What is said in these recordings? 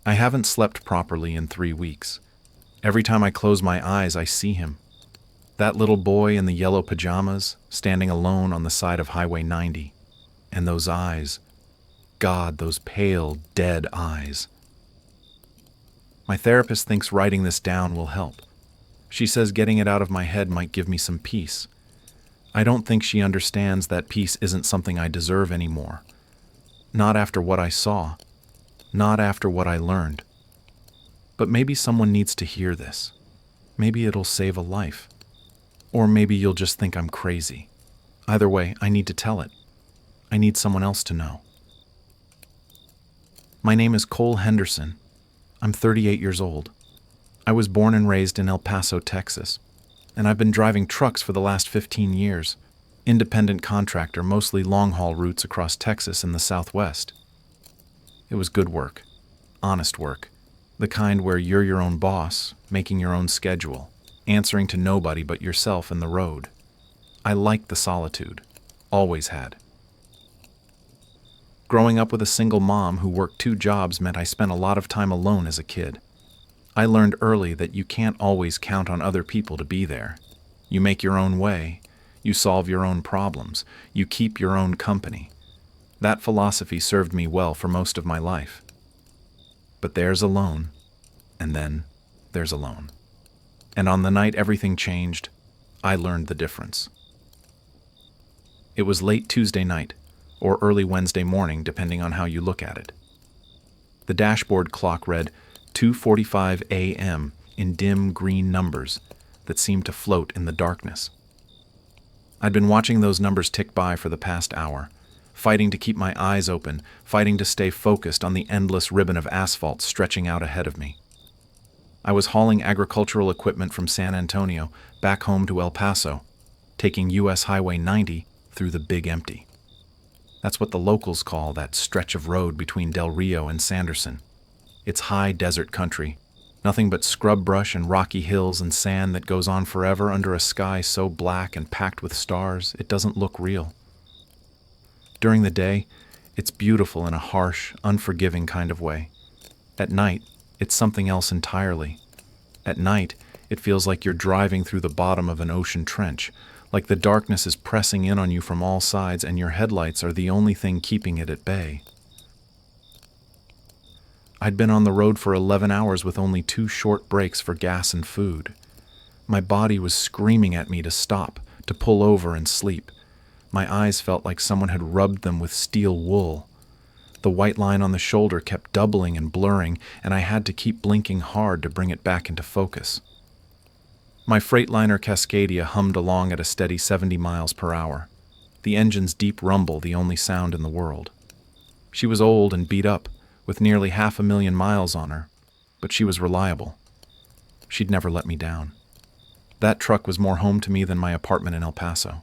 I haven't slept properly in 3 weeks. Every time I close my eyes, I see him. That little boy in the yellow pajamas, standing alone on the side of Highway 90. And those eyes. God, those pale, dead eyes. My therapist thinks writing this down will help. She says getting it out of my head might give me some peace. I don't think she understands that peace isn't something I deserve anymore. Not after what I saw. Not after what I learned. But maybe someone needs to hear this. Maybe it'll save a life. Or maybe you'll just think I'm crazy. Either way, I need to tell it. I need someone else to know. My name is Cole Henderson. I'm 38 years old. I was born and raised in El Paso, Texas, and I've been driving trucks for the last 15 years, independent contractor, mostly long-haul routes across Texas and the Southwest. It was good work, honest work, the kind where you're your own boss, making your own schedule, answering to nobody but yourself and the road. I liked the solitude, always had. Growing up with a single mom who worked 2 jobs meant I spent a lot of time alone as a kid. I learned early that you can't always count on other people to be there. You make your own way, you solve your own problems, you keep your own company. That philosophy served me well for most of my life. But there's alone, and then there's alone. And on the night everything changed, I learned the difference. It was late Tuesday night, or early Wednesday morning, depending on how you look at it. The dashboard clock read 2:45 a.m. in dim green numbers that seemed to float in the darkness. I'd been watching those numbers tick by for the past hour, fighting to keep my eyes open, fighting to stay focused on the endless ribbon of asphalt stretching out ahead of me. I was hauling agricultural equipment from San Antonio back home to El Paso, taking US Highway 90 through the Big Empty. That's what the locals call that stretch of road between Del Rio and Sanderson. It's high desert country, nothing but scrub brush and rocky hills and sand that goes on forever under a sky so black and packed with stars it doesn't look real. During the day, it's beautiful in a harsh, unforgiving kind of way. At night, it's something else entirely. At night, it feels like you're driving through the bottom of an ocean trench, like the darkness is pressing in on you from all sides and your headlights are the only thing keeping it at bay. I'd been on the road for 11 hours with only 2 short breaks for gas and food. My body was screaming at me to stop, to pull over and sleep. My eyes felt like someone had rubbed them with steel wool. The white line on the shoulder kept doubling and blurring, and I had to keep blinking hard to bring it back into focus. My Freightliner Cascadia hummed along at a steady 70 miles per hour, the engine's deep rumble the only sound in the world. She was old and beat up, with nearly 500,000 miles on her, but she was reliable. She'd never let me down. That truck was more home to me than my apartment in El Paso.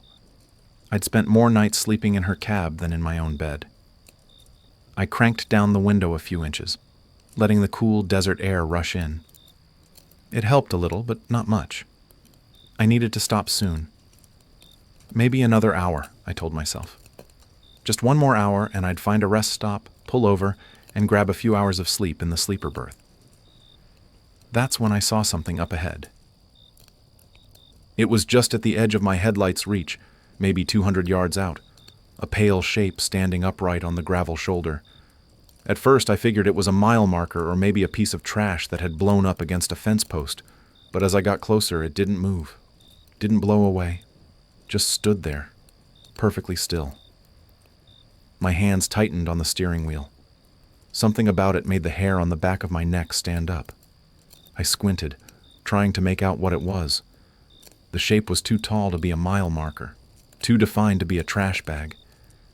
I'd spent more nights sleeping in her cab than in my own bed. I cranked down the window a few inches, letting the cool desert air rush in. It helped a little, but not much. I needed to stop soon. Maybe another hour, I told myself. Just 1 more hour and I'd find a rest stop, pull over, and grab a few hours of sleep in the sleeper berth. That's when I saw something up ahead. It was just at the edge of my headlight's reach, maybe 200 yards out, a pale shape standing upright on the gravel shoulder. At first I figured it was a mile marker or maybe a piece of trash that had blown up against a fence post, but as I got closer it didn't move, didn't blow away, just stood there, perfectly still. My hands tightened on the steering wheel. Something about it made the hair on the back of my neck stand up. I squinted, trying to make out what it was. The shape was too tall to be a mile marker, too defined to be a trash bag,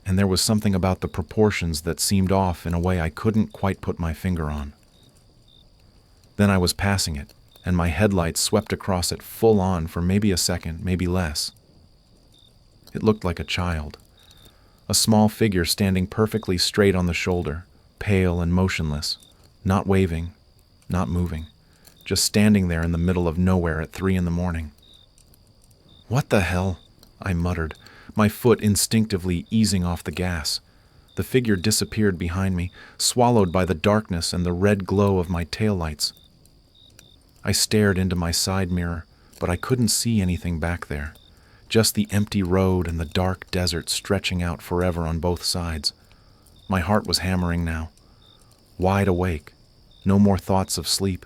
and there was something about the proportions that seemed off in a way I couldn't quite put my finger on. Then I was passing it, and my headlights swept across it full on for maybe a second, maybe less. It looked like a child, a small figure standing perfectly straight on the shoulder, pale and motionless, not waving, not moving, just standing there in the middle of nowhere at 3 a.m. "What the hell?" I muttered, my foot instinctively easing off the gas. The figure disappeared behind me, swallowed by the darkness and the red glow of my taillights. I stared into my side mirror, but I couldn't see anything back there. Just the empty road and the dark desert stretching out forever on both sides. My heart was hammering now. Wide awake. No more thoughts of sleep.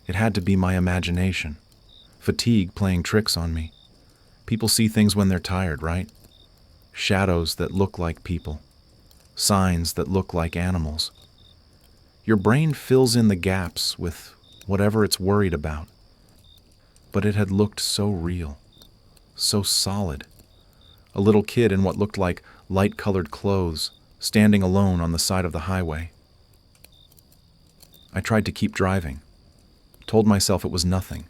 It had to be my imagination. Fatigue playing tricks on me. People see things when they're tired, right? Shadows that look like people. Signs that look like animals. Your brain fills in the gaps with whatever it's worried about. But it had looked so real. So solid. A little kid in what looked like light-colored clothes, standing alone on the side of the highway. I tried to keep driving. Told myself it was nothing.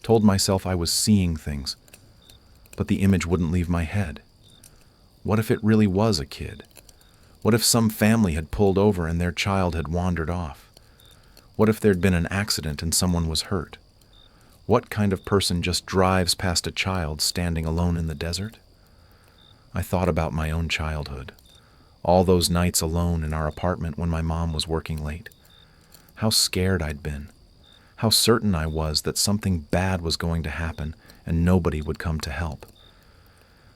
Told myself I was seeing things. But the image wouldn't leave my head. What if it really was a kid? What if some family had pulled over and their child had wandered off? What if there'd been an accident and someone was hurt? What kind of person just drives past a child standing alone in the desert? I thought about my own childhood. All those nights alone in our apartment when my mom was working late. How scared I'd been. How certain I was that something bad was going to happen and nobody would come to help.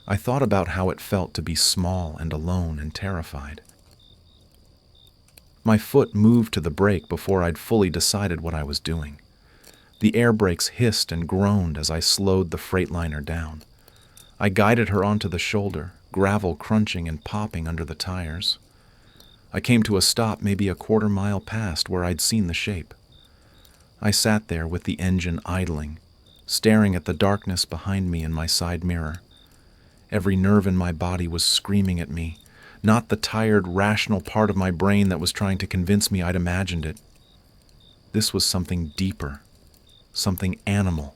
I thought about how it felt to be small and alone and terrified. My foot moved to the brake before I'd fully decided what I was doing. The air brakes hissed and groaned as I slowed the Freightliner down. I guided her onto the shoulder, gravel crunching and popping under the tires. I came to a stop maybe a quarter-mile past where I'd seen the shape. I sat there with the engine idling, staring at the darkness behind me in my side mirror. Every nerve in my body was screaming at me, not the tired, rational part of my brain that was trying to convince me I'd imagined it. This was something deeper, something animal.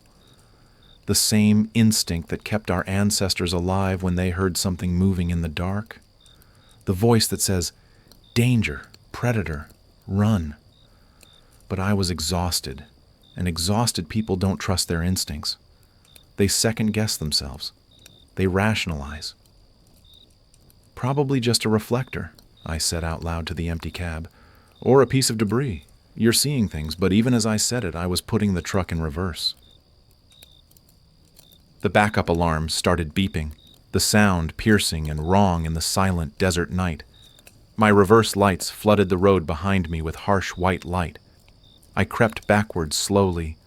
The same instinct that kept our ancestors alive when they heard something moving in the dark. The voice that says, "Danger, predator, run." But I was exhausted, and exhausted people don't trust their instincts. They second-guess themselves. They rationalize. "Probably just a reflector," I said out loud to the empty cab. "Or a piece of debris. You're seeing things," but even as I said it, I was putting the truck in reverse. The backup alarm started beeping, the sound piercing and wrong in the silent desert night. My reverse lights flooded the road behind me with harsh white light. I crept backwards slowly,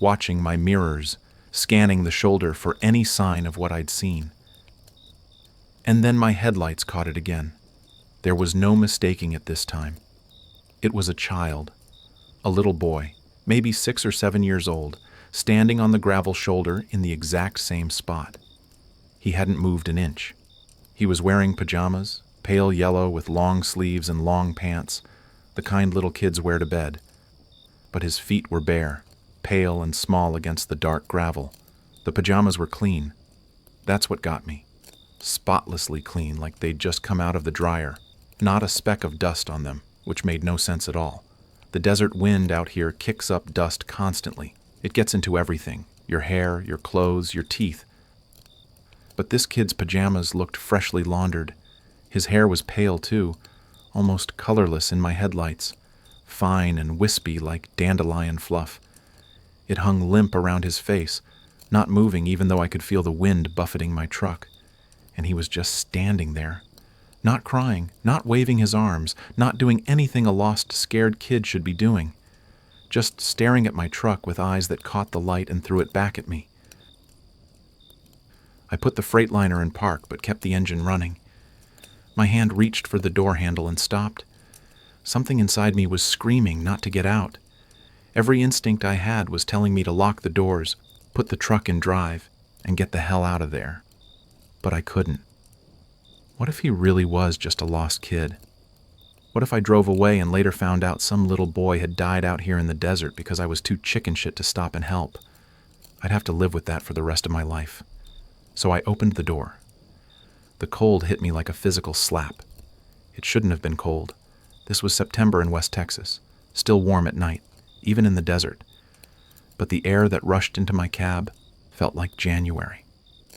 watching my mirrors, scanning the shoulder for any sign of what I'd seen. And then my headlights caught it again. There was no mistaking it this time. It was a child, a little boy, maybe 6 or 7 years old, standing on the gravel shoulder in the exact same spot. He hadn't moved an inch. He was wearing pajamas, pale yellow with long sleeves and long pants, the kind little kids wear to bed. But his feet were bare, pale and small against the dark gravel. The pajamas were clean. That's what got me. Spotlessly clean, like they'd just come out of the dryer. Not a speck of dust on them, which made no sense at all. The desert wind out here kicks up dust constantly. It gets into everything, your hair, your clothes, your teeth. But this kid's pajamas looked freshly laundered. His hair was pale too, almost colorless in my headlights, fine and wispy like dandelion fluff. It hung limp around his face, not moving even though I could feel the wind buffeting my truck. And he was just standing there, not crying, not waving his arms, not doing anything a lost, scared kid should be doing. Just staring at my truck with eyes that caught the light and threw it back at me. I put the Freightliner in park but kept the engine running. My hand reached for the door handle and stopped. Something inside me was screaming not to get out. Every instinct I had was telling me to lock the doors, put the truck in drive, and get the hell out of there. But I couldn't. What if he really was just a lost kid? What if I drove away and later found out some little boy had died out here in the desert because I was too chicken shit to stop and help? I'd have to live with that for the rest of my life. So I opened the door. The cold hit me like a physical slap. It shouldn't have been cold. This was September in West Texas, still warm at night, even in the desert. But the air that rushed into my cab felt like January.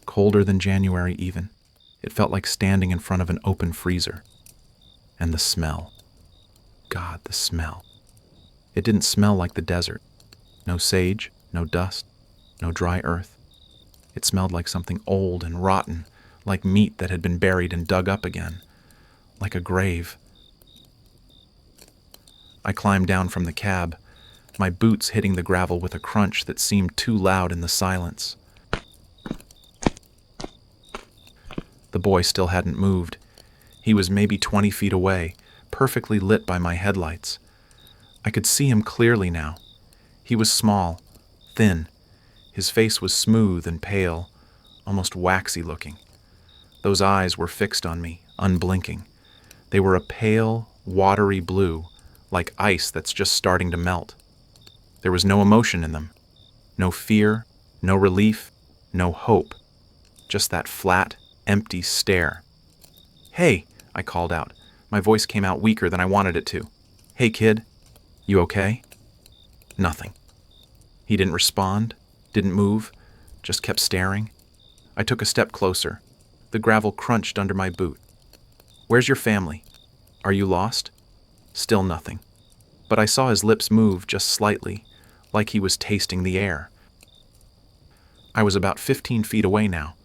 Colder than January even. It felt like standing in front of an open freezer. And the smell. God, the smell. It didn't smell like the desert. No sage, no dust, no dry earth. It smelled like something old and rotten, like meat that had been buried and dug up again, like a grave. I climbed down from the cab, my boots hitting the gravel with a crunch that seemed too loud in the silence. The boy still hadn't moved. He was maybe 20 feet away, perfectly lit by my headlights. I could see him clearly now. He was small, thin. His face was smooth and pale, almost waxy looking. Those eyes were fixed on me, unblinking. They were a pale, watery blue, like ice that's just starting to melt. There was no emotion in them. No fear, no relief, no hope. Just that flat, empty stare. "Hey," I called out. My voice came out weaker than I wanted it to. "Hey, kid. You okay?" Nothing. He didn't respond, didn't move, just kept staring. I took a step closer. The gravel crunched under my boot. "Where's your family? Are you lost?" Still nothing. But I saw his lips move just slightly, like he was tasting the air. I was about 15 feet away now,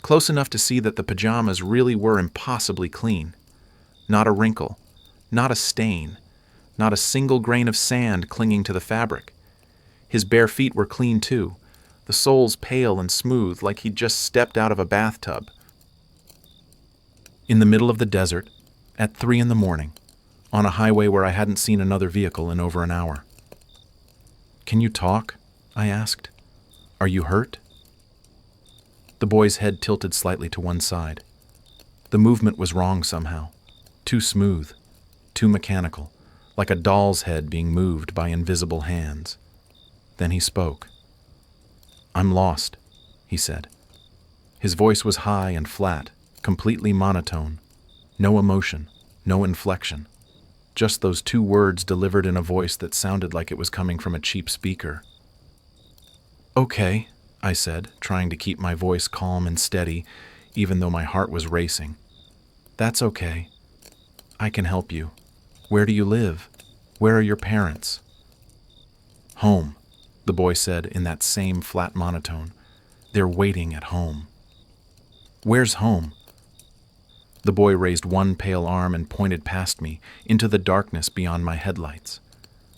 close enough to see that the pajamas really were impossibly clean. Not a wrinkle, not a stain, not a single grain of sand clinging to the fabric. His bare feet were clean too, the soles pale and smooth like he'd just stepped out of a bathtub. In the middle of the desert, at 3 a.m, on a highway where I hadn't seen another vehicle in over an hour. "Can you talk?" I asked. "Are you hurt?" The boy's head tilted slightly to one side. The movement was wrong somehow. Too smooth, too mechanical, like a doll's head being moved by invisible hands. Then he spoke. "I'm lost," he said. His voice was high and flat, completely monotone. No emotion, no inflection. Just those 2 words delivered in a voice that sounded like it was coming from a cheap speaker. "Okay," I said, trying to keep my voice calm and steady, even though my heart was racing. "That's okay. I can help you. Where do you live? Where are your parents?" "Home," the boy said in that same flat monotone. "They're waiting at home." "Where's home?" The boy raised one pale arm and pointed past me, into the darkness beyond my headlights.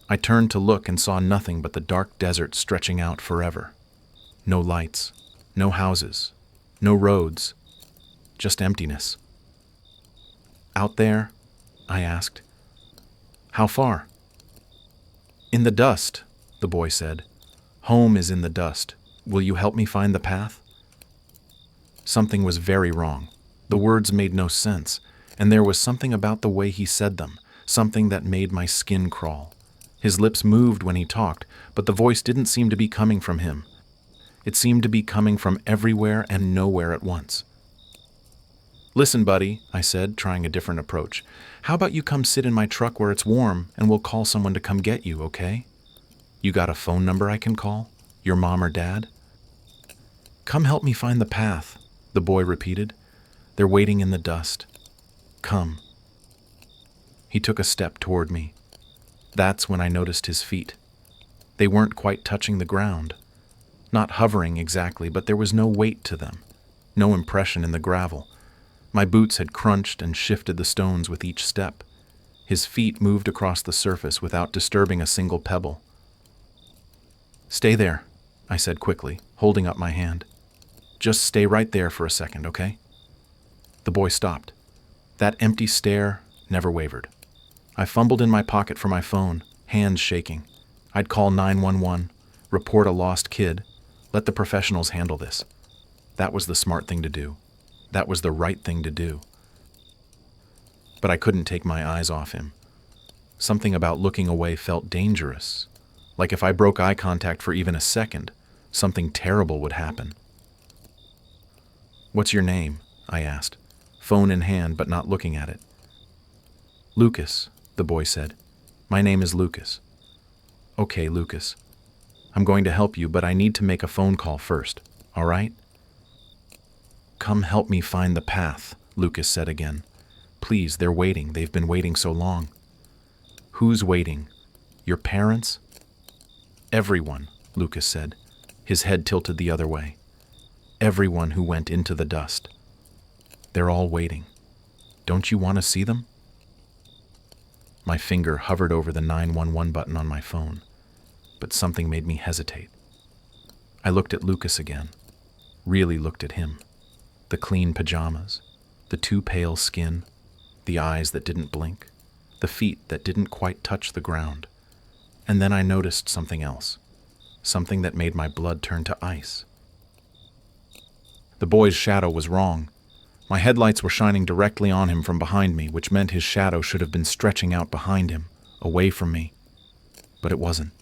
I turned to look and saw nothing but the dark desert stretching out forever. No lights, no houses, no roads, just emptiness. "Out there?" I asked. "How far?" "In the dust," the boy said. "Home is in the dust. Will you help me find the path?" Something was very wrong. The words made no sense, and there was something about the way he said them, something that made my skin crawl. His lips moved when he talked, but the voice didn't seem to be coming from him. It seemed to be coming from everywhere and nowhere at once. "Listen, buddy," I said, trying a different approach. "How about you come sit in my truck where it's warm, and we'll call someone to come get you, okay? You got a phone number I can call? Your mom or dad?" "Come help me find the path," the boy repeated. "They're waiting in the dust. Come." He took a step toward me. That's when I noticed his feet. They weren't quite touching the ground. Not hovering exactly, but there was no weight to them. No impression in the gravel. My boots had crunched and shifted the stones with each step. His feet moved across the surface without disturbing a single pebble. "Stay there," I said quickly, holding up my hand. "Just stay right there for a second, okay?" The boy stopped. That empty stare never wavered. I fumbled in my pocket for my phone, hands shaking. I'd call 911, report a lost kid, let the professionals handle this. That was the smart thing to do. That was the right thing to do. But I couldn't take my eyes off him. Something about looking away felt dangerous. Like if I broke eye contact for even a second, something terrible would happen. "What's your name?" I asked, phone in hand but not looking at it. "Lucas," the boy said. "My name is Lucas." "Okay, Lucas. I'm going to help you, but I need to make a phone call first, all right?" Come help me find the path, Lucas said again. Please, they're waiting. They've been waiting so long. Who's waiting? Your parents? Everyone, Lucas said, his head tilted the other way. Everyone who went into the dust. They're all waiting. Don't you want to see them? My finger hovered over the 911 button on my phone, but something made me hesitate. I looked at Lucas again, really looked at him. The clean pajamas, the too pale skin, the eyes that didn't blink, the feet that didn't quite touch the ground. And then I noticed something else, something that made my blood turn to ice. The boy's shadow was wrong. My headlights were shining directly on him from behind me, which meant his shadow should have been stretching out behind him, away from me. But it wasn't.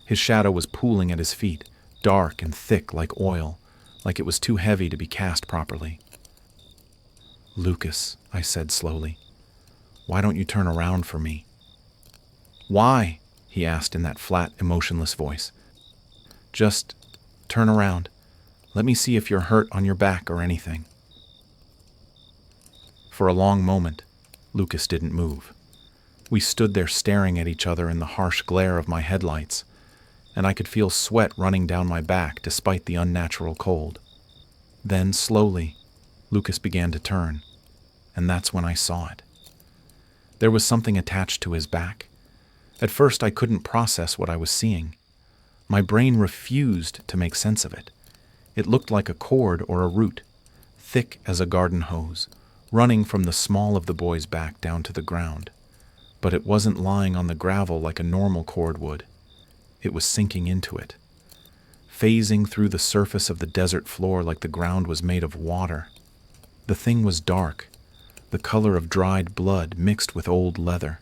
His shadow was pooling at his feet, dark and thick like oil, like it was too heavy to be cast properly. Lucas, I said slowly, why don't you turn around for me? Why? He asked in that flat, emotionless voice. Just turn around. Let me see if you're hurt on your back or anything. For a long moment, Lucas didn't move. We stood there staring at each other in the harsh glare of my headlights, and I could feel sweat running down my back despite the unnatural cold. Then, slowly, Lucas began to turn, and that's when I saw it. There was something attached to his back. At first, I couldn't process what I was seeing. My brain refused to make sense of it. It looked like a cord or a root, thick as a garden hose, running from the small of the boy's back down to the ground. But it wasn't lying on the gravel like a normal cord would. It was sinking into it, phasing through the surface of the desert floor like the ground was made of water. The thing was dark, the color of dried blood mixed with old leather.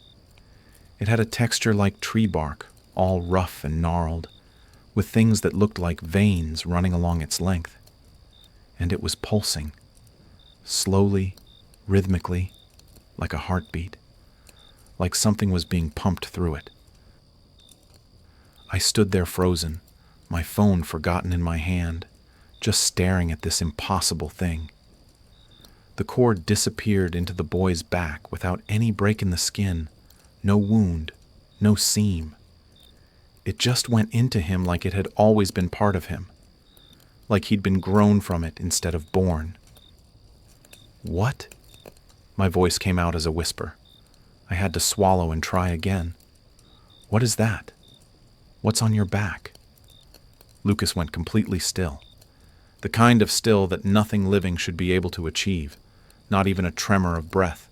It had a texture like tree bark, all rough and gnarled, with things that looked like veins running along its length. And it was pulsing, slowly, rhythmically, like a heartbeat, like something was being pumped through it. I stood there frozen, my phone forgotten in my hand, just staring at this impossible thing. The cord disappeared into the boy's back without any break in the skin, no wound, no seam. It just went into him like it had always been part of him, like he'd been grown from it instead of born. What? My voice came out as a whisper. I had to swallow and try again. What is that? What's on your back? Lucas went completely still. The kind of still that nothing living should be able to achieve, not even a tremor of breath,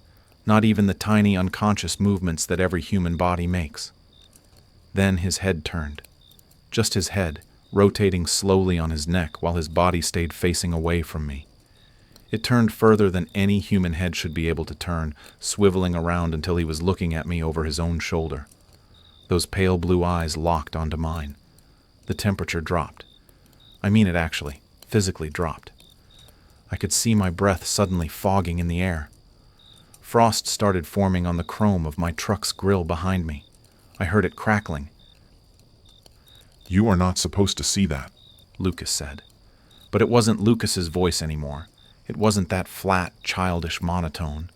not even the tiny unconscious movements that every human body makes. Then his head turned. Just his head, rotating slowly on his neck while his body stayed facing away from me. It turned further than any human head should be able to turn, swiveling around until he was looking at me over his own shoulder. Those pale blue eyes locked onto mine. The temperature dropped. I mean it actually, physically dropped. I could see my breath suddenly fogging in the air. Frost started forming on the chrome of my truck's grill behind me. I heard it crackling. You are not supposed to see that, Lucas said. But it wasn't Lucas's voice anymore. It wasn't that flat, childish monotone.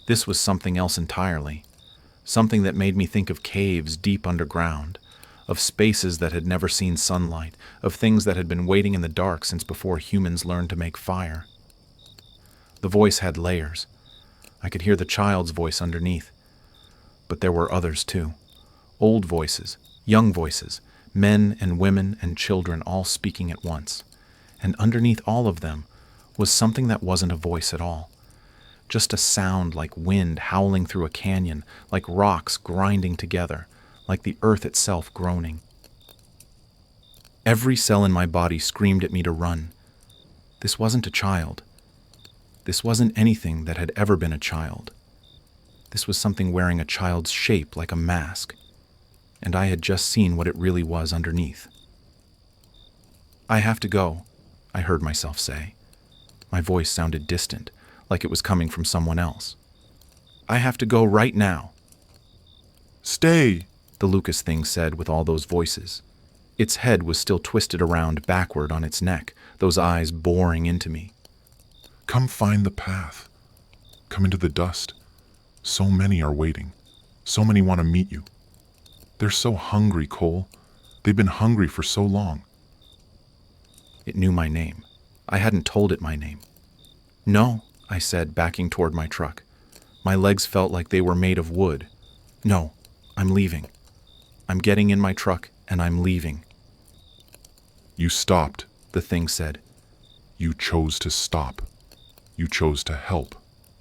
This was something else entirely. Something that made me think of caves deep underground, of spaces that had never seen sunlight, of things that had been waiting in the dark since before humans learned to make fire. The voice had layers. I could hear the child's voice underneath. But there were others too. Old voices, young voices, men and women and children all speaking at once. And underneath all of them was something that wasn't a voice at all. Just a sound like wind howling through a canyon, like rocks grinding together, like the earth itself groaning. Every cell in my body screamed at me to run. This wasn't a child. This wasn't anything that had ever been a child. This was something wearing a child's shape like a mask, and I had just seen what it really was underneath. I have to go, I heard myself say. My voice sounded distant, like it was coming from someone else. I have to go right now. Stay, the Lucas thing said with all those voices. Its head was still twisted around backward on its neck, those eyes boring into me. Come find the path. Come into the dust. So many are waiting. So many want to meet you. They're so hungry, Cole. They've been hungry for so long. It knew my name. I hadn't told it my name. No, I said, backing toward my truck. My legs felt like they were made of wood. No, I'm leaving. I'm getting in my truck and I'm leaving. You stopped, The thing said. You chose to stop. You chose to help.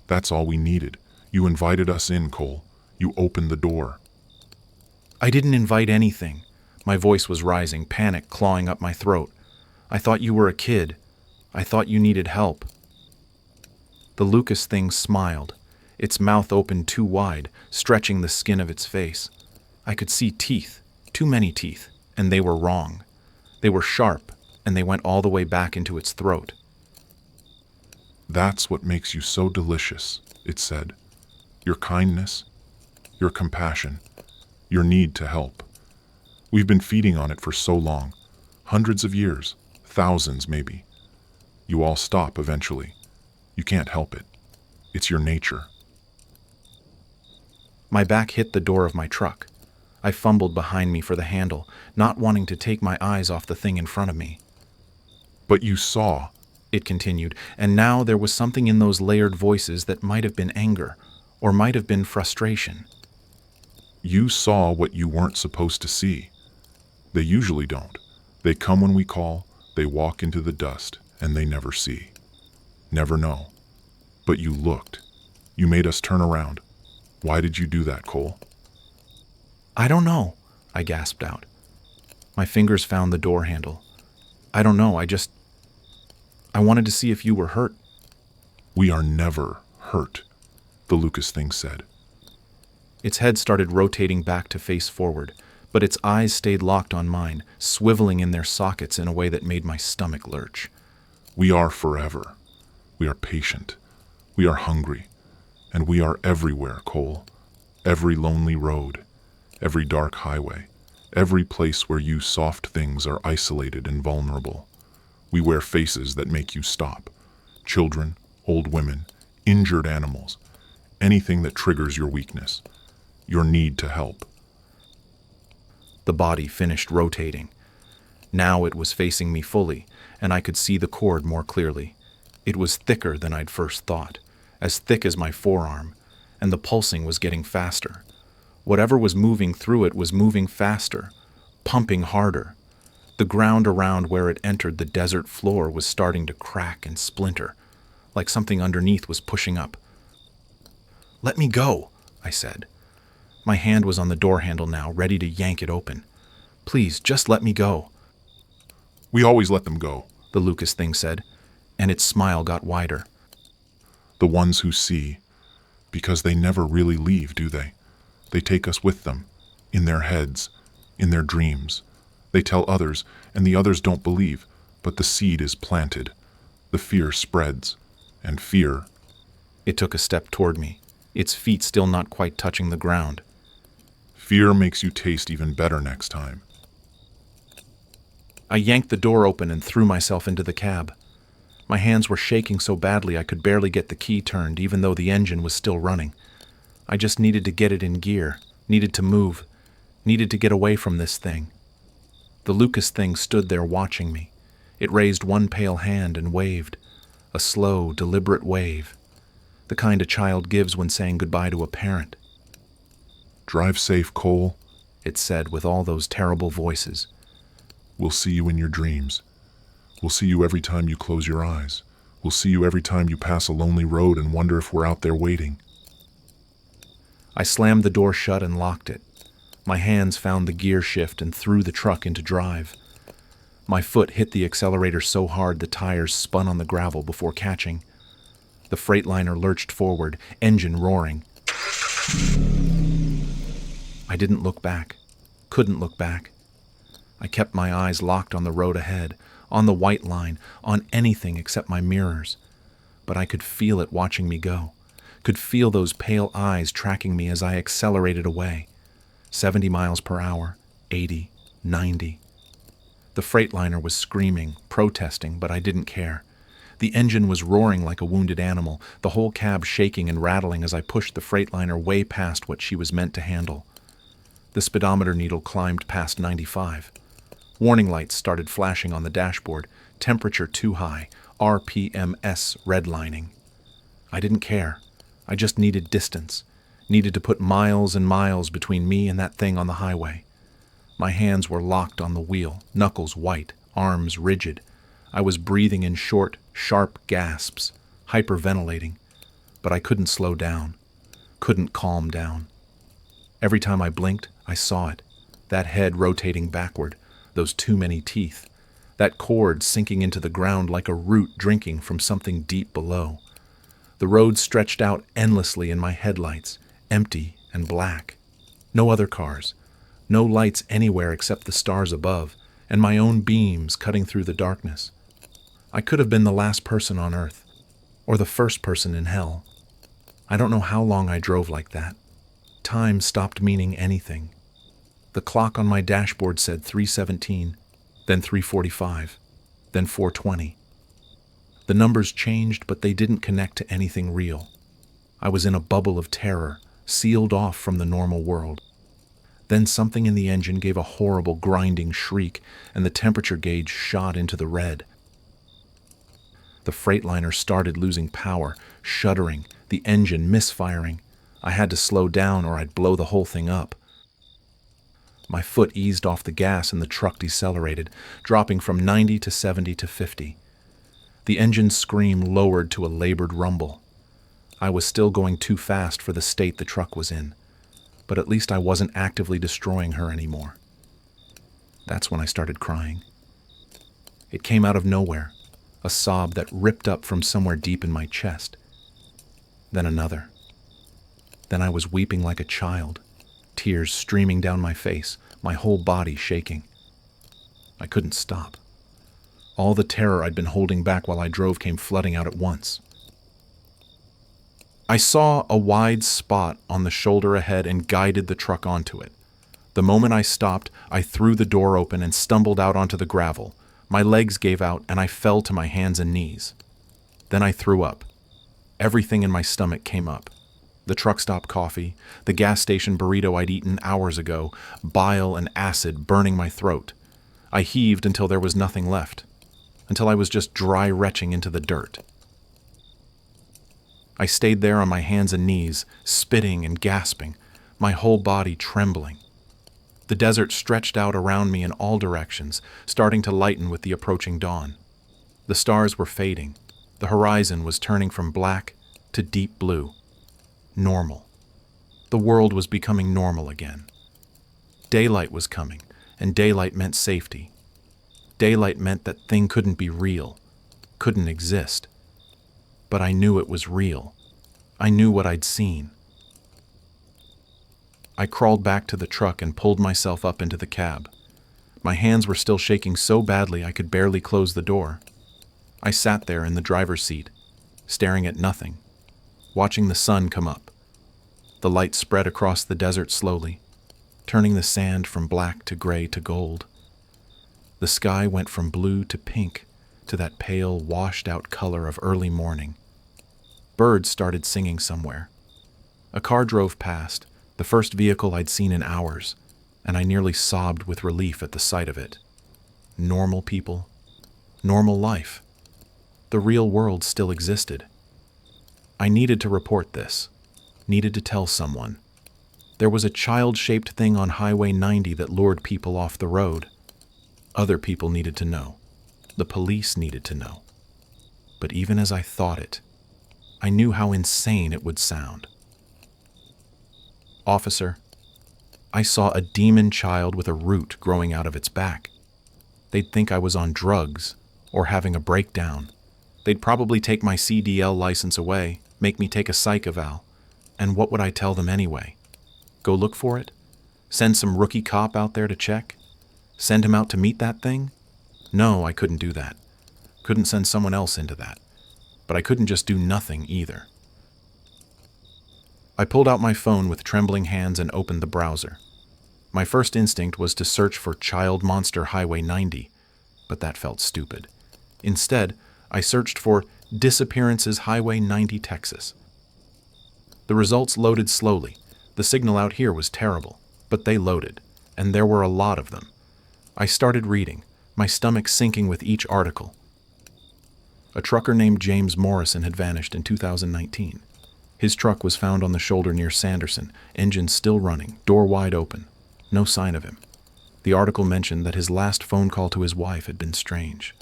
That's all we needed. You invited us in, Cole. You opened the door. I didn't invite anything. My voice was rising, panic clawing up my throat. I thought you were a kid. I thought you needed help. The Lucas thing smiled. Its mouth opened too wide, stretching the skin of its face. I could see teeth, too many teeth, and they were wrong. They were sharp, and they went all the way back into its throat. That's what makes you so delicious, it said. Your kindness, your compassion, your need to help. We've been feeding on it for so long, hundreds of years, thousands maybe. You all stop eventually. You can't help it. It's your nature. My back hit the door of my truck. I fumbled behind me for the handle, not wanting to take my eyes off the thing in front of me. But you saw, It continued, and now there was something in those layered voices that might have been anger, or might have been frustration. you saw what you weren't supposed to see. They usually don't. They come when we call, they walk into the dust, and they never see. Never know. But you looked. You made us turn around. Why did you do that, Cole? I don't know, I gasped out. My fingers found the door handle. I don't know, I wanted to see if you were hurt. We are never hurt, the Lucas thing said. Its head started rotating back to face forward, but its eyes stayed locked on mine, swiveling in their sockets in a way that made my stomach lurch. We are forever. We are patient. We are hungry. And we are everywhere, Cole. Every lonely road, every dark highway, every place where you soft things are isolated and vulnerable. We wear faces that make you stop. Children, old women, injured animals, anything that triggers your weakness, your need to help. The body finished rotating. Now it was facing me fully, and I could see the cord more clearly. It was thicker than I'd first thought, as thick as my forearm, and the pulsing was getting faster. Whatever was moving through it was moving faster, pumping harder. The ground around where it entered the desert floor was starting to crack and splinter, like something underneath was pushing up. "Let me go," I said. My hand was on the door handle now, ready to yank it open. "Please, just let me go," We always let them go. the Lucas thing said, and its smile got wider. The ones who see, because they never really leave, do they? They take us with them, in their heads, in their dreams. They tell others, and the others don't believe, but the seed is planted. The fear spreads, and fear... It took a step toward me, its feet still not quite touching the ground. Fear makes you taste even better next time. I yanked the door open and threw myself into the cab. My hands were shaking so badly I could barely get the key turned, even though the engine was still running. I just needed to get it in gear, needed to move, needed to get away from this thing. The Lucas thing stood there watching me. It raised one pale hand and waved, a slow, deliberate wave, the kind a child gives when saying goodbye to a parent. Drive safe, Cole. It said with all those terrible voices. We'll see you in your dreams. We'll see you every time you close your eyes. We'll see you every time you pass a lonely road and wonder if we're out there waiting. I slammed the door shut and locked it. My hands found the gear shift and threw the truck into drive. My foot hit the accelerator so hard the tires spun on the gravel before catching. The Freightliner lurched forward, engine roaring. I didn't look back. Couldn't look back. I kept my eyes locked on the road ahead, on the white line, on anything except my mirrors. But I could feel it watching me go. Could feel those pale eyes tracking me as I accelerated away. 70 miles per hour, 80, 90. The Freightliner was screaming, protesting, but I didn't care. The engine was roaring like a wounded animal, the whole cab shaking and rattling as I pushed the Freightliner way past what she was meant to handle. The speedometer needle climbed past 95. Warning lights started flashing on the dashboard, temperature too high, RPMS redlining. I didn't care. I just needed distance, needed to put miles and miles between me and that thing on the highway. My hands were locked on the wheel, knuckles white, arms rigid. I was breathing in short, sharp gasps, hyperventilating, but I couldn't slow down, couldn't calm down. Every time I blinked, I saw it, that head rotating backward, those too many teeth, that cord sinking into the ground like a root drinking from something deep below. The road stretched out endlessly in my headlights, empty and black. No other cars, no lights anywhere except the stars above, and my own beams cutting through the darkness. I could have been the last person on Earth, or the first person in hell. I don't know how long I drove like that. Time stopped meaning anything. The clock on my dashboard said 3:17, then 3:45, then 4:20. The numbers changed, but they didn't connect to anything real. I was in a bubble of terror, sealed off from the normal world. Then something in the engine gave a horrible grinding shriek, and the temperature gauge shot into the red. The Freightliner started losing power, shuddering, the engine misfiring. I had to slow down or I'd blow the whole thing up. My foot eased off the gas and the truck decelerated, dropping from 90 to 70 to 50. The engine's scream lowered to a labored rumble. I was still going too fast for the state the truck was in, but at least I wasn't actively destroying her anymore. That's when I started crying. It came out of nowhere, a sob that ripped up from somewhere deep in my chest. Then another. Then I was weeping like a child, tears streaming down my face, my whole body shaking. I couldn't stop. All the terror I'd been holding back while I drove came flooding out at once. I saw a wide spot on the shoulder ahead and guided the truck onto it. The moment I stopped, I threw the door open and stumbled out onto the gravel. My legs gave out and I fell to my hands and knees. Then I threw up. Everything in my stomach came up. The truck stop coffee, the gas station burrito I'd eaten hours ago, bile and acid burning my throat. I heaved until there was nothing left, until I was just dry retching into the dirt. I stayed there on my hands and knees, spitting and gasping, my whole body trembling. The desert stretched out around me in all directions, starting to lighten with the approaching dawn. The stars were fading. The horizon was turning from black to deep blue. Normal. The world was becoming normal again. Daylight was coming, and daylight meant safety. Daylight meant that thing couldn't be real, couldn't exist. But I knew it was real. I knew what I'd seen. I crawled back to the truck and pulled myself up into the cab. My hands were still shaking so badly I could barely close the door. I sat there in the driver's seat, staring at nothing, watching the sun come up. The light spread across the desert slowly, turning the sand from black to gray to gold. The sky went from blue to pink to that pale, washed-out color of early morning. Birds started singing somewhere. A car drove past, the first vehicle I'd seen in hours, and I nearly sobbed with relief at the sight of it. Normal people, normal life. The real world still existed. I needed to report this, needed to tell someone. There was a child-shaped thing on Highway 90 that lured people off the road. Other people needed to know. The police needed to know. But even as I thought it, I knew how insane it would sound. Officer, I saw a demon child with a root growing out of its back. They'd think I was on drugs or having a breakdown. They'd probably take my CDL license away, make me take a psych eval. And what would I tell them anyway? Go look for it? Send some rookie cop out there to check? Send him out to meet that thing? No, I couldn't do that. Couldn't send someone else into that. But I couldn't just do nothing either. I pulled out my phone with trembling hands and opened the browser. My first instinct was to search for Child Monster Highway 90, but that felt stupid. Instead, I searched for Disappearances Highway 90 Texas. The results loaded slowly. The signal out here was terrible, but they loaded, and there were a lot of them. I started reading, my stomach sinking with each article. A trucker named James Morrison had vanished in 2019. His truck was found on the shoulder near Sanderson, engine still running, door wide open. No sign of him. The article mentioned that his last phone call to his wife had been strange.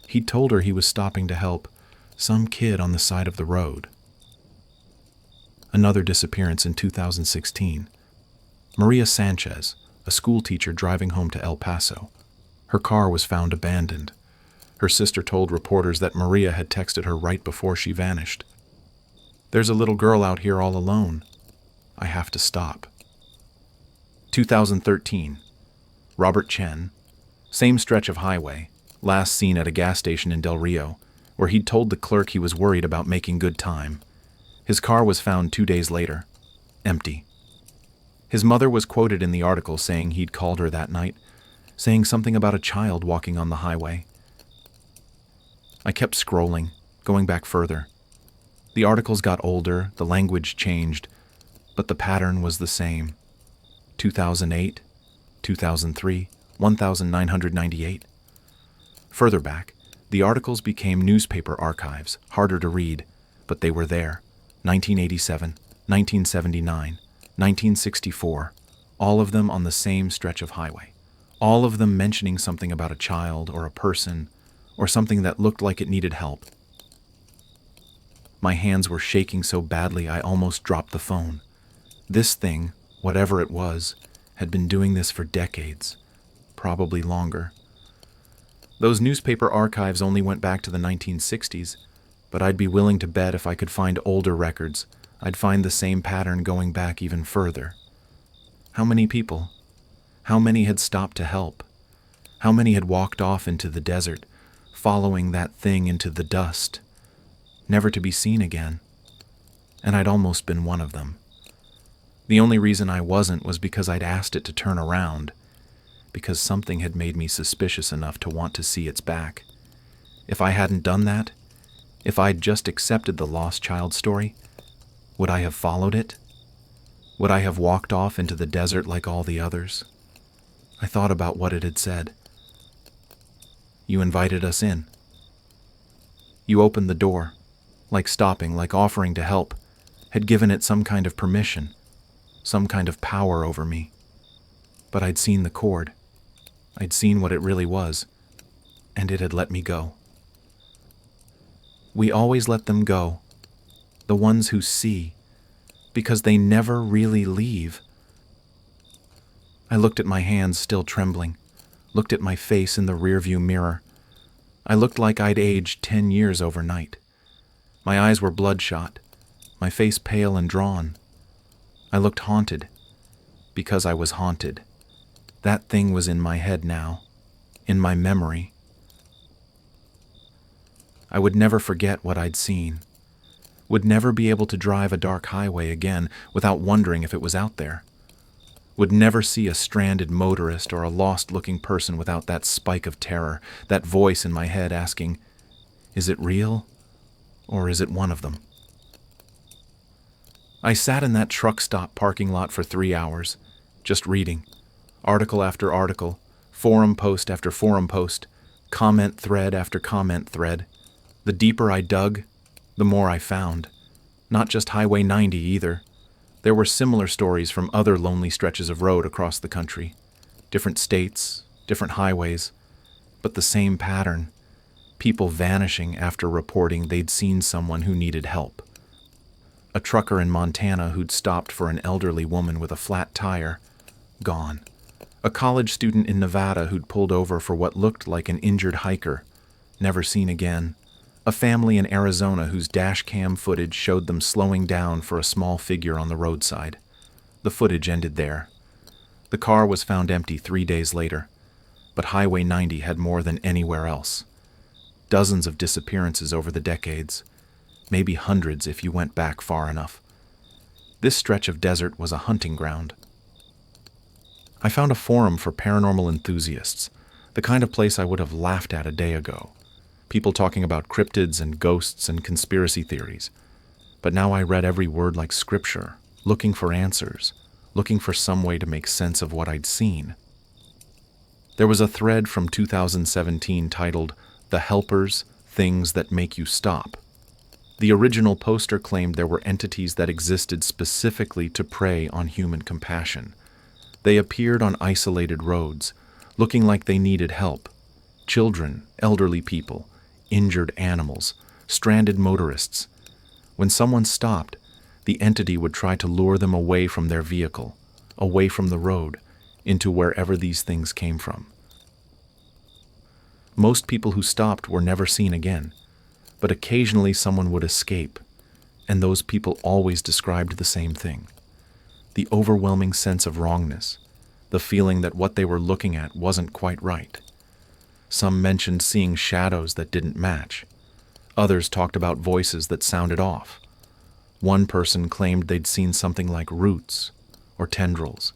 He'd told her he was stopping to help some kid on the side of the road. Another disappearance in 2016. Maria Sanchez, a school teacher driving home to El Paso. Her car was found abandoned. Her sister told reporters that Maria had texted her right before she vanished. "There's a little girl out here all alone. I have to stop." 2013. Robert Chen. Same stretch of highway, last seen at a gas station in Del Rio, where he'd told the clerk he was worried about making good time. His car was found 2 days later, empty. His mother was quoted in the article saying he'd called her that night, saying something about a child walking on the highway. I kept scrolling, going back further. The articles got older, the language changed, but the pattern was the same. 2008, 2003, 1998. Further back, the articles became newspaper archives, harder to read, but they were there. 1987, 1979, 1964, all of them on the same stretch of highway. All of them mentioning something about a child or a person, or something that looked like it needed help. My hands were shaking so badly I almost dropped the phone. This thing, whatever it was, had been doing this for decades, probably longer. Those newspaper archives only went back to the 1960s, but I'd be willing to bet if I could find older records, I'd find the same pattern going back even further. How many people? How many had stopped to help? How many had walked off into the desert, following that thing into the dust, never to be seen again? And I'd almost been one of them. The only reason I wasn't was because I'd asked it to turn around, because something had made me suspicious enough to want to see its back. If I hadn't done that, if I'd just accepted the lost child story, would I have followed it? Would I have walked off into the desert like all the others? I thought about what it had said. You invited us in. You opened the door, like stopping, like offering to help, had given it some kind of permission, some kind of power over me. But I'd seen the cord. I'd seen what it really was, and it had let me go. We always let them go, the ones who see, because they never really leave. I looked at my hands still trembling, looked at my face in the rearview mirror. I looked like I'd aged 10 years overnight. My eyes were bloodshot, my face pale and drawn. I looked haunted, because I was haunted. That thing was in my head now, in my memory. I would never forget what I'd seen, would never be able to drive a dark highway again without wondering if it was out there, would never see a stranded motorist or a lost-looking person without that spike of terror, that voice in my head asking, is it real, or is it one of them? I sat in that truck stop parking lot for 3 hours, just reading, article after article, forum post after forum post, comment thread after comment thread. The deeper I dug, the more I found. Not just Highway 90 either. There were similar stories from other lonely stretches of road across the country. Different states, different highways, but the same pattern. People vanishing after reporting they'd seen someone who needed help. A trucker in Montana who'd stopped for an elderly woman with a flat tire, gone. A college student in Nevada who'd pulled over for what looked like an injured hiker, never seen again. A family in Arizona whose dash cam footage showed them slowing down for a small figure on the roadside. The footage ended there. The car was found empty 3 days later, but Highway 90 had more than anywhere else. Dozens of disappearances over the decades, maybe hundreds if you went back far enough. This stretch of desert was a hunting ground. I found a forum for paranormal enthusiasts, the kind of place I would have laughed at a day ago. People talking about cryptids and ghosts and conspiracy theories. But now I read every word like scripture, looking for answers, looking for some way to make sense of what I'd seen. There was a thread from 2017 titled, "The Helpers, Things That Make You Stop." The original poster claimed there were entities that existed specifically to prey on human compassion. They appeared on isolated roads, looking like they needed help. Children, elderly people, injured animals, stranded motorists. When someone stopped, the entity would try to lure them away from their vehicle, away from the road, into wherever these things came from. Most people who stopped were never seen again, but occasionally someone would escape, and those people always described the same thing: the overwhelming sense of wrongness, the feeling that what they were looking at wasn't quite right. Some mentioned seeing shadows that didn't match. Others talked about voices that sounded off. One person claimed they'd seen something like roots or tendrils.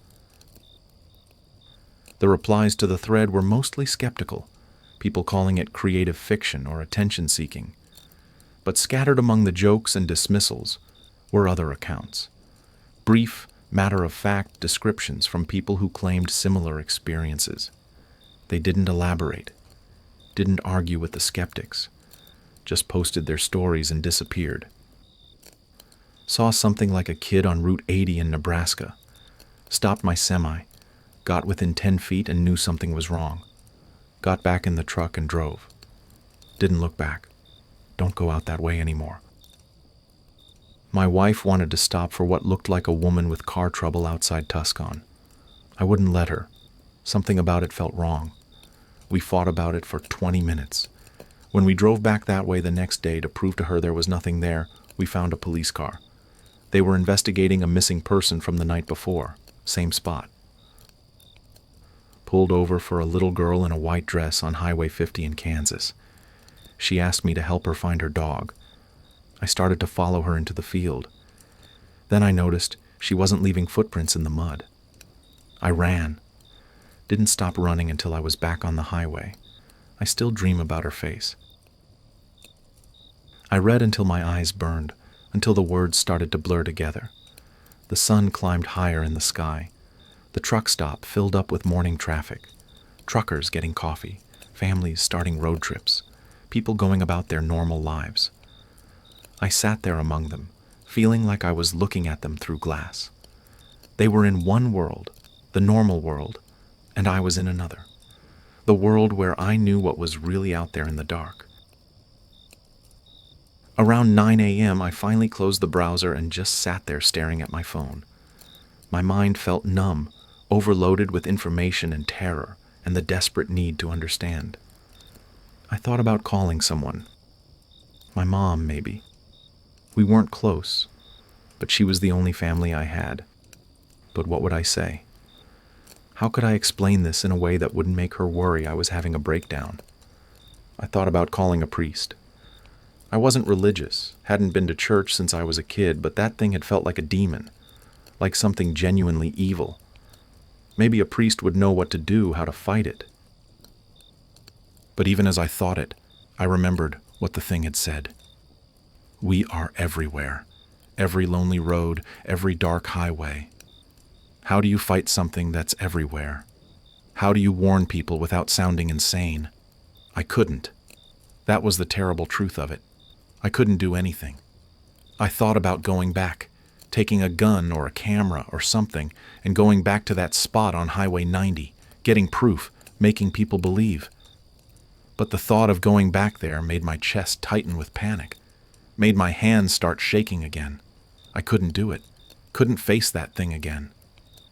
The replies to the thread were mostly skeptical, people calling it creative fiction or attention-seeking. But scattered among the jokes and dismissals were other accounts. Brief, matter-of-fact descriptions from people who claimed similar experiences. They didn't elaborate, didn't argue with the skeptics, just posted their stories and disappeared. Saw something like a kid on Route 80 in Nebraska. Stopped my semi, got within 10 feet and knew something was wrong. Got back in the truck and drove. Didn't look back. Don't go out that way anymore. My wife wanted to stop for what looked like a woman with car trouble outside Tucson. I wouldn't let her. Something about it felt wrong. We fought about it for 20 minutes. When we drove back that way the next day to prove to her there was nothing there, we found a police car. They were investigating a missing person from the night before, same spot. Pulled over for a little girl in a white dress on Highway 50 in Kansas. She asked me to help her find her dog. I started to follow her into the field. Then I noticed she wasn't leaving footprints in the mud. I ran. Didn't stop running until I was back on the highway. I still dream about her face. I read until my eyes burned, until the words started to blur together. The sun climbed higher in the sky. The truck stop filled up with morning traffic. Truckers getting coffee, families starting road trips, people going about their normal lives. I sat there among them, feeling like I was looking at them through glass. They were in one world, the normal world, and I was in another. The world where I knew what was really out there in the dark. Around 9 a.m., I finally closed the browser and just sat there staring at my phone. My mind felt numb, overloaded with information and terror, and the desperate need to understand. I thought about calling someone. My mom, maybe. We weren't close, but she was the only family I had. But what would I say? How could I explain this in a way that wouldn't make her worry I was having a breakdown? I thought about calling a priest. I wasn't religious, hadn't been to church since I was a kid, but that thing had felt like a demon, like something genuinely evil. Maybe a priest would know what to do, how to fight it. But even as I thought it, I remembered what the thing had said. We are everywhere. Every lonely road, every dark highway. How do you fight something that's everywhere? How do you warn people without sounding insane? I couldn't. That was the terrible truth of it. I couldn't do anything. I thought about going back, taking a gun or a camera or something, and going back to that spot on Highway 90, getting proof, making people believe. But the thought of going back there made my chest tighten with panic, made my hands start shaking again. I couldn't do it, couldn't face that thing again.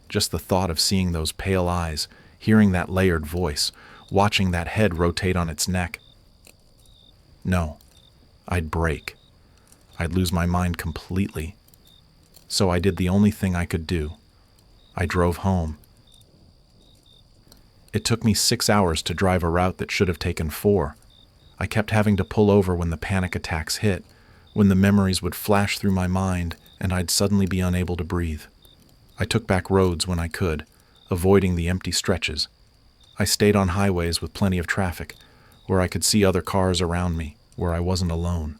Just the thought of seeing those pale eyes, hearing that layered voice, watching that head rotate on its neck. No, I'd break. I'd lose my mind completely. So I did the only thing I could do. I drove home. It took me 6 hours to drive a route that should have taken 4. I kept having to pull over when the panic attacks hit, when the memories would flash through my mind and I'd suddenly be unable to breathe. I took back roads when I could, avoiding the empty stretches. I stayed on highways with plenty of traffic, where I could see other cars around me, where I wasn't alone.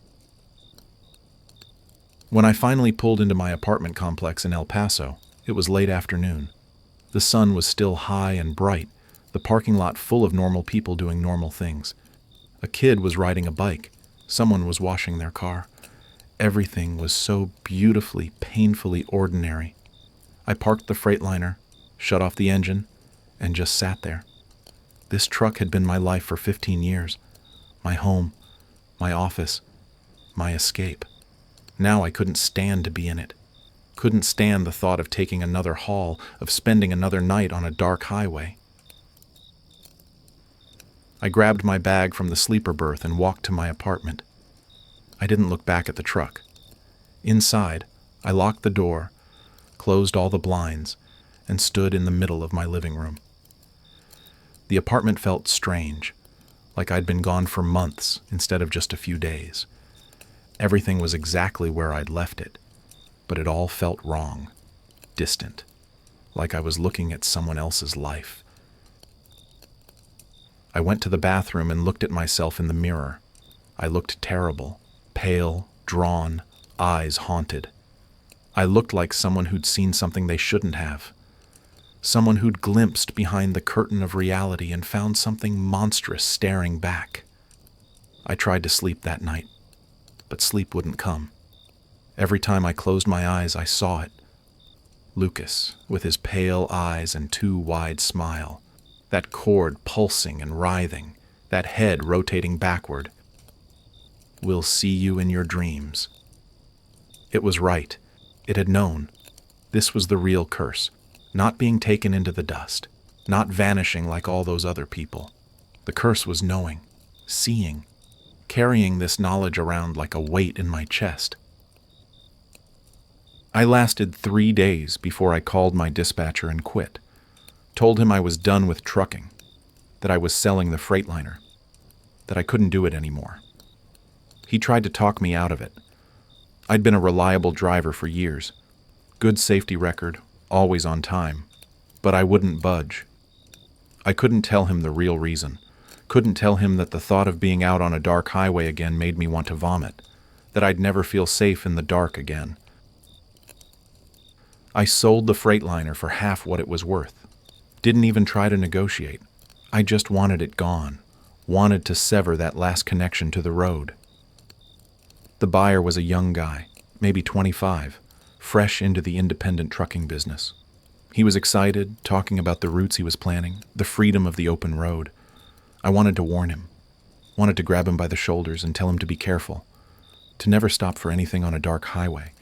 When I finally pulled into my apartment complex in El Paso, it was late afternoon. The sun was still high and bright, the parking lot full of normal people doing normal things. A kid was riding a bike. Someone was washing their car. Everything was so beautifully, painfully ordinary. I parked the Freightliner, shut off the engine, and just sat there. This truck had been my life for 15 years. My home, my office, my escape. Now I couldn't stand to be in it. Couldn't stand the thought of taking another haul, of spending another night on a dark highway. I grabbed my bag from the sleeper berth and walked to my apartment. I didn't look back at the truck. Inside, I locked the door, closed all the blinds, and stood in the middle of my living room. The apartment felt strange, like I'd been gone for months instead of just a few days. Everything was exactly where I'd left it, but it all felt wrong, distant, like I was looking at someone else's life. I went to the bathroom and looked at myself in the mirror. I looked terrible, pale, drawn, eyes haunted. I looked like someone who'd seen something they shouldn't have. Someone who'd glimpsed behind the curtain of reality and found something monstrous staring back. I tried to sleep that night, but sleep wouldn't come. Every time I closed my eyes, I saw it. Lucas, with his pale eyes and too wide smile. That cord pulsing and writhing, that head rotating backward. We'll see you in your dreams. It was right. It had known. This was the real curse. Not being taken into the dust. Not vanishing like all those other people. The curse was knowing, seeing, carrying this knowledge around like a weight in my chest. I lasted 3 days before I called my dispatcher and quit. Told him I was done with trucking, that I was selling the Freightliner, that I couldn't do it anymore. He tried to talk me out of it. I'd been a reliable driver for years. Good safety record, always on time. But I wouldn't budge. I couldn't tell him the real reason. Couldn't tell him that the thought of being out on a dark highway again made me want to vomit. That I'd never feel safe in the dark again. I sold the Freightliner for half what it was worth. Didn't even try to negotiate. I just wanted it gone. Wanted to sever that last connection to the road. The buyer was a young guy, maybe 25, fresh into the independent trucking business. He was excited, talking about the routes he was planning, the freedom of the open road. I wanted to warn him. Wanted to grab him by the shoulders and tell him to be careful. To never stop for anything on a dark highway.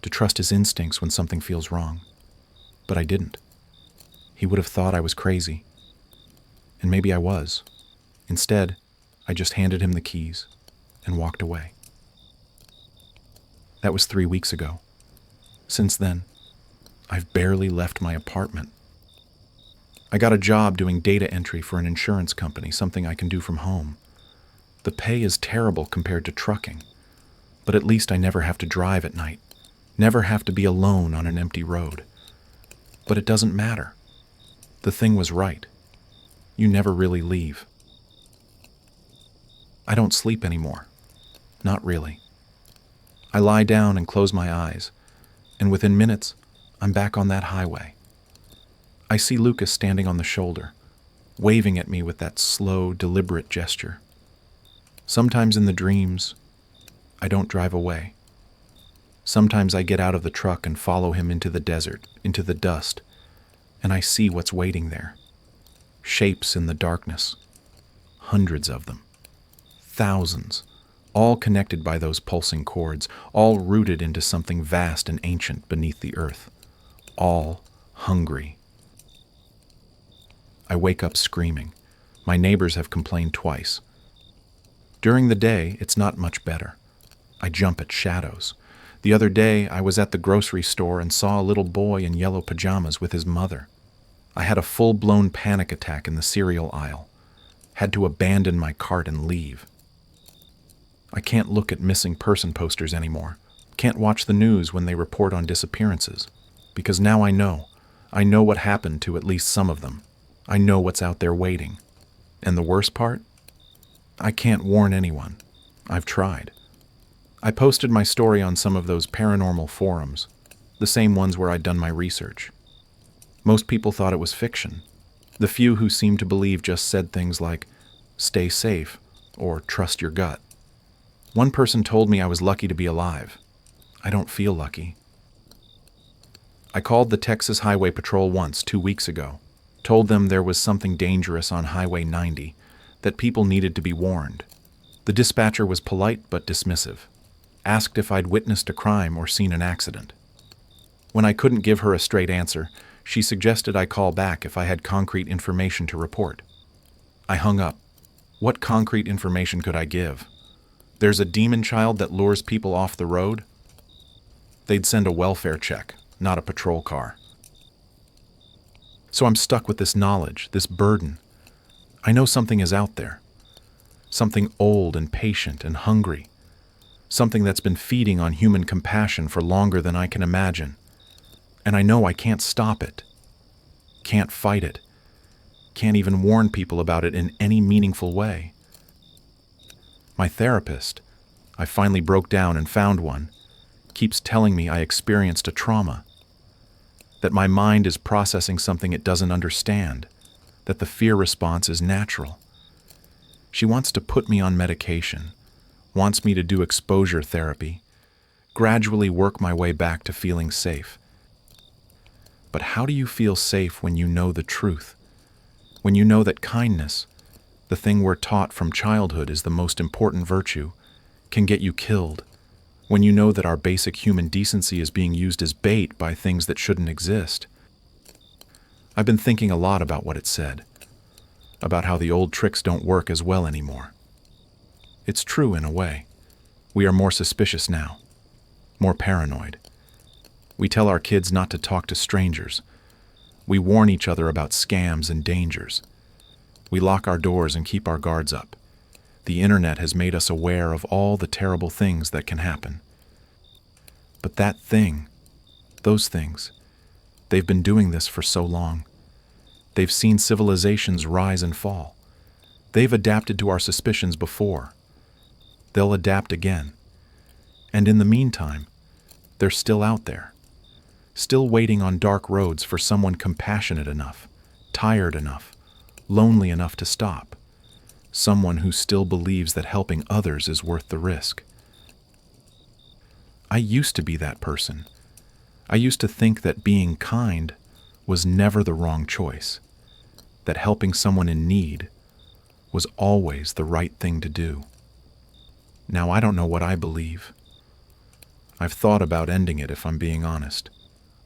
To trust his instincts when something feels wrong. But I didn't. He would have thought I was crazy. And maybe I was. Instead, I just handed him the keys and walked away. That was 3 weeks ago. Since then, I've barely left my apartment. I got a job doing data entry for an insurance company, something I can do from home. The pay is terrible compared to trucking, but at least I never have to drive at night, never have to be alone on an empty road. But it doesn't matter. The thing was right. You never really leave. I don't sleep anymore. Not really. I lie down and close my eyes, and within minutes, I'm back on that highway. I see Lucas standing on the shoulder, waving at me with that slow, deliberate gesture. Sometimes in the dreams, I don't drive away. Sometimes I get out of the truck and follow him into the desert, into the dust, and I see what's waiting there. Shapes in the darkness. Hundreds of them. Thousands. All connected by those pulsing cords, all rooted into something vast and ancient beneath the earth. All hungry. I wake up screaming. My neighbors have complained twice. During the day, it's not much better. I jump at shadows. The other day, I was at the grocery store and saw a little boy in yellow pajamas with his mother. I had a full-blown panic attack in the cereal aisle. Had to abandon my cart and leave. I can't look at missing person posters anymore. Can't watch the news when they report on disappearances. Because now I know. I know what happened to at least some of them. I know what's out there waiting. And the worst part? I can't warn anyone. I've tried. I posted my story on some of those paranormal forums, the same ones where I'd done my research. Most people thought it was fiction. The few who seemed to believe just said things like, "Stay safe," or "Trust your gut." One person told me I was lucky to be alive. I don't feel lucky. I called the Texas Highway Patrol once, 2 weeks ago, told them there was something dangerous on Highway 90, that people needed to be warned. The dispatcher was polite but dismissive, asked if I'd witnessed a crime or seen an accident. When I couldn't give her a straight answer, she suggested I call back if I had concrete information to report. I hung up. What concrete information could I give? There's a demon child that lures people off the road? They'd send a welfare check, not a patrol car. So I'm stuck with this knowledge, this burden. I know something is out there. Something old and patient and hungry. Something that's been feeding on human compassion for longer than I can imagine. And I know I can't stop it. Can't fight it. Can't even warn people about it in any meaningful way. My therapist, I finally broke down and found one, keeps telling me I experienced a trauma. That my mind is processing something it doesn't understand. That the fear response is natural. She wants to put me on medication, wants me to do exposure therapy, gradually work my way back to feeling safe. But how do you feel safe when you know the truth? When you know that kindness, the thing we're taught from childhood is the most important virtue, can get you killed? When you know that our basic human decency is being used as bait by things that shouldn't exist? I've been thinking a lot about what it said, about how the old tricks don't work as well anymore. It's true in a way. We are more suspicious now, more paranoid. We tell our kids not to talk to strangers. We warn each other about scams and dangers. We lock our doors and keep our guards up. The internet has made us aware of all the terrible things that can happen. But that thing, those things, they've been doing this for so long. They've seen civilizations rise and fall. They've adapted to our suspicions before. They'll adapt again. And in the meantime, they're still out there, still waiting on dark roads for someone compassionate enough, tired enough, lonely enough to stop. Someone who still believes that helping others is worth the risk. I used to be that person. I used to think that being kind was never the wrong choice, that helping someone in need was always the right thing to do. Now I don't know what I believe. I've thought about ending it, if I'm being honest.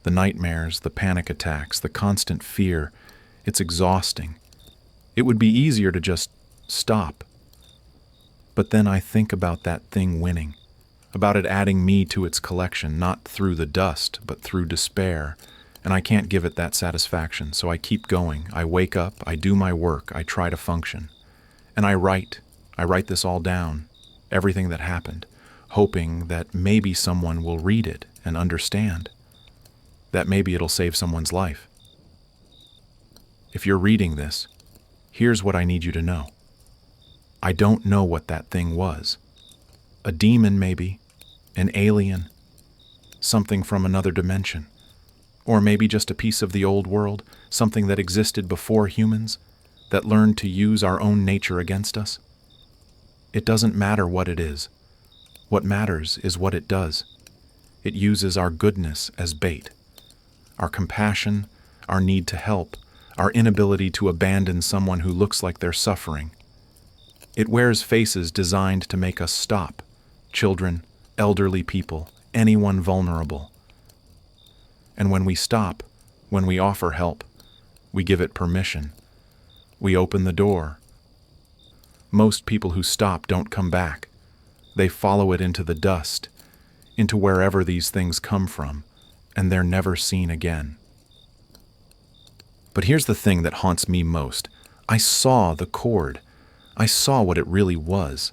The nightmares, the panic attacks, the constant fear, it's exhausting. It would be easier to just stop. But then I think about that thing winning, about it adding me to its collection, not through the dust, but through despair, and I can't give it that satisfaction, so I keep going. I wake up, I do my work, I try to function. And I write this all down, everything that happened, hoping that maybe someone will read it and understand, that maybe it'll save someone's life. If you're reading this, here's what I need you to know. I don't know what that thing was. A demon, maybe. An alien. Something from another dimension. Or maybe just a piece of the old world, something that existed before humans, that learned to use our own nature against us. It doesn't matter what it is. What matters is what it does. It uses our goodness as bait. Our compassion, our need to help, our inability to abandon someone who looks like they're suffering. It wears faces designed to make us stop. Children, elderly people, anyone vulnerable. And when we stop, when we offer help, we give it permission. We open the door. Most people who stop don't come back. They follow it into the dust, into wherever these things come from, and they're never seen again. But here's the thing that haunts me most. I saw the cord. I saw what it really was,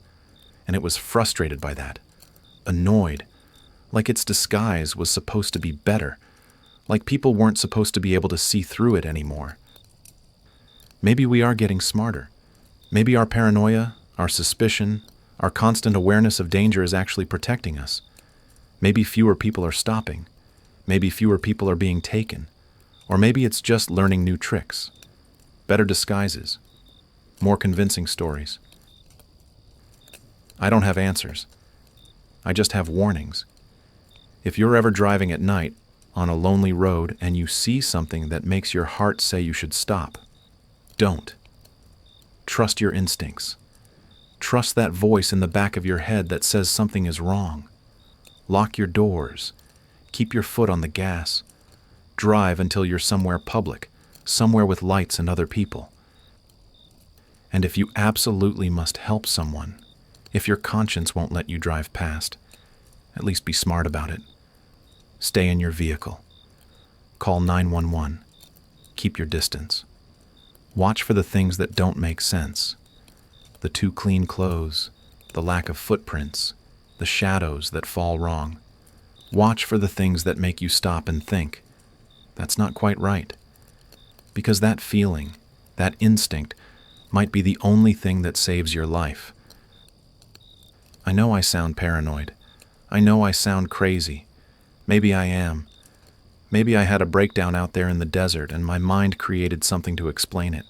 and it was frustrated by that, annoyed, like its disguise was supposed to be better, like people weren't supposed to be able to see through it anymore. Maybe we are getting smarter. Maybe our paranoia, Our suspicion, our constant awareness of danger is actually protecting us. Maybe fewer people are stopping. Maybe fewer people are being taken. Or maybe it's just learning new tricks. Better disguises. More convincing stories. I don't have answers. I just have warnings. If you're ever driving at night on a lonely road and you see something that makes your heart say you should stop, don't. Trust your instincts. Trust that voice in the back of your head that says something is wrong. Lock your doors. Keep your foot on the gas. Drive until you're somewhere public, somewhere with lights and other people. And if you absolutely must help someone, if your conscience won't let you drive past, at least be smart about it. Stay in your vehicle. Call 911. Keep your distance. Watch for the things that don't make sense. The too clean clothes, the lack of footprints, the shadows that fall wrong. Watch for the things that make you stop and think, that's not quite right. Because that feeling, that instinct, might be the only thing that saves your life. I know I sound paranoid. I know I sound crazy. Maybe I am. Maybe I had a breakdown out there in the desert and my mind created something to explain it.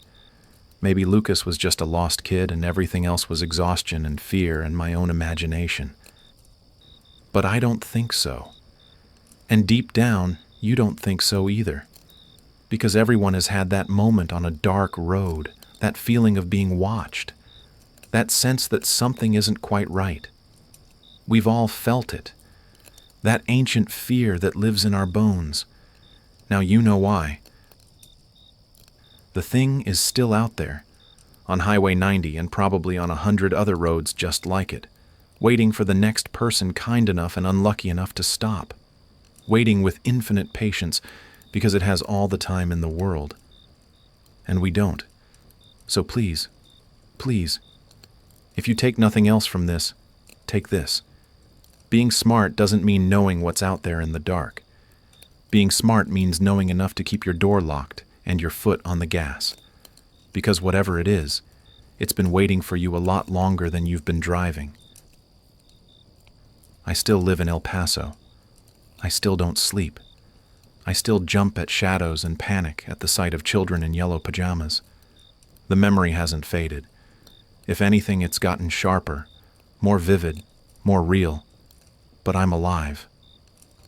Maybe Lucas was just a lost kid and everything else was exhaustion and fear and my own imagination. But I don't think so. And deep down, you don't think so either. Because everyone has had that moment on a dark road, that feeling of being watched, that sense that something isn't quite right. We've all felt it. That ancient fear that lives in our bones. Now you know why. The thing is still out there, on Highway 90 and probably on 100 other roads just like it, waiting for the next person kind enough and unlucky enough to stop. Waiting with infinite patience because it has all the time in the world. And we don't. So please, please, if you take nothing else from this, take this. Being smart doesn't mean knowing what's out there in the dark. Being smart means knowing enough to keep your door locked and your foot on the gas. Because whatever it is, it's been waiting for you a lot longer than you've been driving. I still live in El Paso. I still don't sleep. I still jump at shadows and panic at the sight of children in yellow pajamas. The memory hasn't faded. If anything, it's gotten sharper, more vivid, more real. But I'm alive.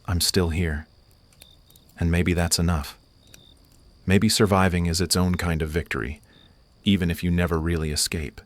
I'm still here. And maybe that's enough. Maybe surviving is its own kind of victory, even if you never really escape.